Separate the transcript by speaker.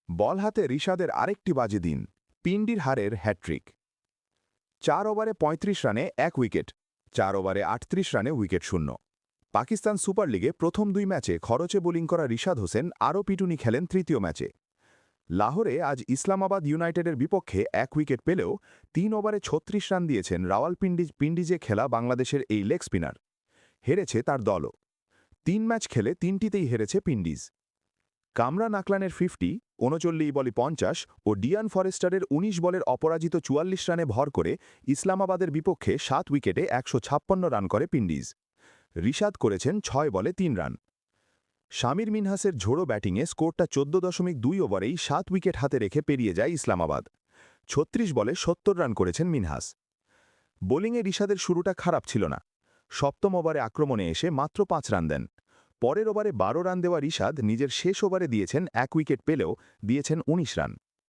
Speaker 1: বল হাতে রিশাদের আরেকটি বাজে দিন, পিন্ডির হারের হ্যাট্রিক। ৪ ওভারে ৩৫ রানে ১ উইকেট, ৪ ওভারে ৩৮ রানে উইকেট শূন্য। পাকিস্তান সুপার লিগে প্রথম ২ ম্যাচে খরচে বোলিং করা রিশাদ হোসেন আরও পিটুনি খেলেন তৃতীয় ম্যাচে। লাহোরে আজ ইসলামাবাদ ইউনাইটেডের বিপক্ষে ১ উইকেট পেলেও ৩ ওভারে ৩৬ রান দিয়েছেন রাওয়ালপিন্ডিজে খেলা বাংলাদেশের এই লেগ স্পিনার। হেরেছে তার দলও। ৩ ম্যাচ খেলে ৩টিতেই হেরেছে পিন্ডিজ। কামরান আকলানের ৫০, ৩৯ বলে ৫০ ও ডিয়ান ফরেস্টারের ১৯ বলের অপরাজিত ৪৪ রানে ভর করে ইসলামাবাদের বিপক্ষে ৭ উইকেটে ১৫৬ রান করে পিন্ডিজ। রিশাদ করেছেন ৬ বলে ৩ রান। শামির মিনহাসের ঝোড়ো ব্যাটিংয়ে স্কোরটা ১৪.২ ওভারেই ৭ উইকেট হাতে রেখে পেরিয়ে যায় ইসলামাবাদ। ৩৬ বলে ৭০ রান করেছেন মিনহাস। বোলিংয়ে রিশাদের শুরুটা খারাপ ছিল না। সপ্তম ওভারে আক্রমণে এসে মাত্র ৫ রান দেন। পরের ওভারে ১২ রান দেওয়া রিশাদ নিজের শেষ ওভারে দিয়েছেন ১ উইকেট পেলেও দিয়েছেন ১৯ রান।